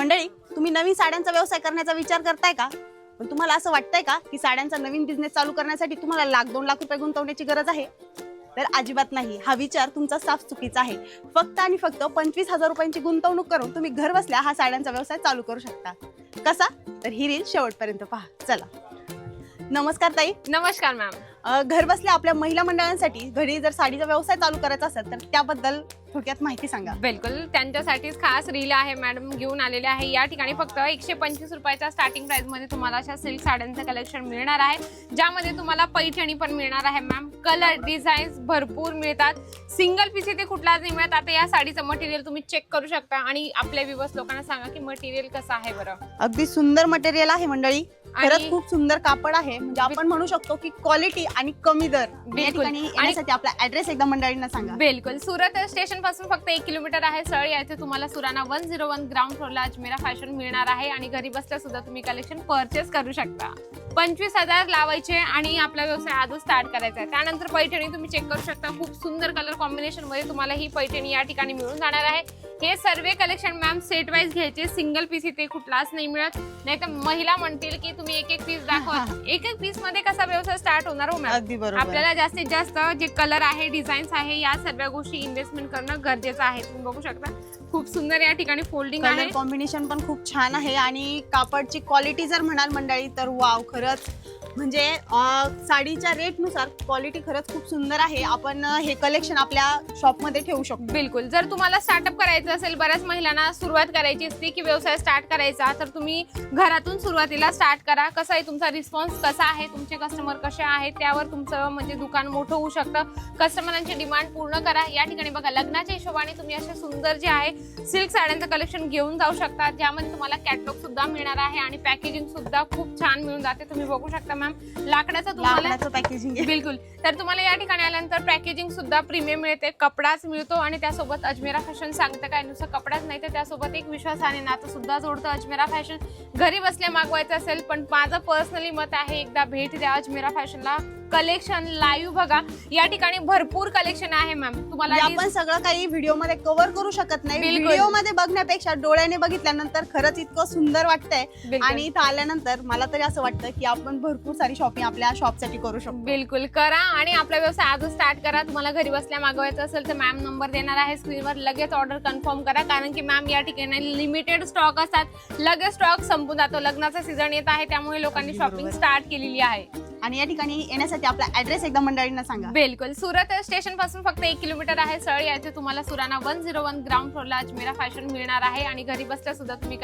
मंडळी, तुम्ही नवीन साड्यांचा व्यवसाय करण्याचा विचार करताय का? पण तुम्हाला असं वाटतंय का की साड्यांचा नवीन बिझनेस चालू करण्यासाठी तुम्हाला लाख 2 लाख रुपये गुंतवण्याची गरज आहे? तर अजिबात नाही. हा विचार तुमचा साफ चुकीचा आहे. फक्त आणि फक्त 25,000 रुपयांची गुंतवणूक करून तुम्ही घर बसल्या हा साड्यांचा व्यवसाय चालू करू शकता. कसा? तर ही रील शेवटपर्यंत पहा. चला. नमस्कार ताई. नमस्कार मॅम. घर बसल्या आपल्या महिला मंडळांसाठी घरी जर साडीचा व्यवसाय चालू करायचा असेल तर त्याबद्दल थोडक्यात माहिती सांगा. बिलकुल, त्यांच्यासाठीच खास रील आहे मॅडम घेऊन आलेले आहे. या ठिकाणी फक्त 125 रुपयाच्या स्टार्टिंग प्राइस मध्ये तुम्हाला अशा सिल्क साड्यांचं कलेक्शन मिळणार आहे, ज्यामध्ये तुम्हाला पैठणी पण मिळणार आहे मॅम. कलर डिझाईन्स भरपूर मिळतात. सिंगल पीस इथे कुठलाच नाही मिळत. आता या साडीचं मटेरियल तुम्ही चेक करू शकता आणि आपल्या व्ह्यूअर्स लोकांना सांगा की मटेरियल कसं आहे बरं. अगदी सुंदर मटेरियल आहे मंडळी. खरंच खूप सुंदर कापड आहे. म्हणजे आपण म्हणू शकतो की क्वालिटी आणि कमी दर. या ठिकाणी येण्यासाठी आपला ऍड्रेस एकदा मंडळींना सांगा. बिलकुल, सुरत स्टेशन पासून फक्त 1 किलोमीटर आहे. सरळ यायचे तुम्हाला सुराना 101 ग्राउंड फ्लोरला अजमेरा फॅशन मिळणार आहे आणि घरी बसल्या सुद्धा तुम्ही कलेक्शन परचेस करू शकता. 25,000 लावायचे आणि आपला व्यवसाय आजच स्टार्ट करायचा आहे. त्यानंतर पैठणी तुम्ही चेक करू शकता. खूप सुंदर कलर कॉम्बिनेशन मध्ये तुम्हाला ही पैठणी या ठिकाणी मिळून जाणार आहे. हे सर्व कलेक्शन मॅम सेट वाईज घ्यायचे. सिंगल पीस इथे कुठलाच नाही मिळत. नाही तर महिला म्हणतील की तुम्ही एक पीस दाखवा. एक पीस मध्ये कसा व्यवसाय स्टार्ट होणार हो मॅम. आपल्याला जास्तीत जास्त जे कलर आहे, डिझाईन्स आहे, या सर्व गोष्टी इन्व्हेस्टमेंट करणं गरजेचं आहे. तुम्ही बघू शकता खूप सुंदर या ठिकाणी फोल्डिंग आहे. कॉम्बिनेशन पण खूप छान आहे आणि कापडची क्वालिटी जर म्हणाल मंडळी तर वाव, खरंच म्हणजे साडीच्या रेट नुसार क्वालिटी खरंच खूप सुंदर आहे. आपण हे कलेक्शन आपल्या शॉप मध्ये ठेवू शकतो. बिलकुल, जर तुम्हाला स्टार्टअप करायचं असेल, बऱ्याच महिलांना सुरुवात करायची असते की व्यवसाय स्टार्ट करायचा, तर तुम्ही घरातून सुरुवातीला स्टार्ट करा. कसा आहे तुमचा रिस्पॉन्स कसा आहे, तुमचे कस्टमर कसे आहेत, त्यावर तुमचं म्हणजे दुकान मोठं होऊ शकतं. कस्टमरांची डिमांड पूर्ण करा. या ठिकाणी बघा, लग्नाच्या हिशोबाने तुम्ही असे सुंदर जे आहे सिल्क साड्यांचं कलेक्शन घेऊन जाऊ शकता, ज्यामध्ये तुम्हाला कॅटलॉग सुद्धा मिळणार आहे आणि पॅकेजिंग सुद्धा खूप छान मिळून जाते. तुम्ही बघू शकता मॅम, लाकडाचं तुम्हाला पॅकेजिंग. बिलकुल, तर तुम्हाला या ठिकाणी आल्यानंतर पॅकेजिंग सुद्धा प्रीमियम मिळते. कपडाच मिळतो आणि त्यासोबत अजमेरा फॅशन सांगतं काय, नुसतं कपडाच नाही तर त्यासोबत एक विश्वासाने नातं सुद्धा जोडतं अजमेरा फॅशन. घरी बसल्या मागवायचं असेल, पण माझं पर्सनली मत आहे एकदा भेट द्या अजमेरा फॅशनला. कलेक्शन लाईव्ह बघा. या ठिकाणी भरपूर कलेक्शन आहे मॅम. तुम्हाला आपण सगळं काही व्हिडिओ मध्ये कव्हर करू शकत नाही. व्हिडिओ मध्ये बघण्यापेक्षा डोळ्याने बघितल्यानंतर खरंच इतकं सुंदर वाटतंय आणि इथं आल्यानंतर मला तरी असं वाटतं की आपण भरपूर सारी शॉपिंग आपल्या शॉप साठी करू शकतो. बिलकुल करा आणि आपला व्यवसाय आजच स्टार्ट करा. तुम्हाला घरी बसल्या मागवायचं असेल तर मॅम नंबर देणार आहे स्क्रीनवर. लगेच ऑर्डर कन्फर्म करा, कारण की मॅम या ठिकाणी लिमिटेड स्टॉक असतात. लगेच स्टॉक संपून जातो. लग्नाचा सीझन येत आहे, त्यामुळे लोकांनी शॉपिंग स्टार्ट केलेली आहे. आणि या ठिकाणी येण्यासाठी आपला ऍड्रेस एकदा मंडळींना सांगा. बिलकुल, सुरत स्टेशन पासून फक्त 1 किलोमीटर आहे. सरळ यायचे तुम्हाला सुराना 101 ग्राउंड फ्लोरला अजमेरा फॅशन मिळणार आहे आणि घरी बसल्या सुद्धा तुम्ही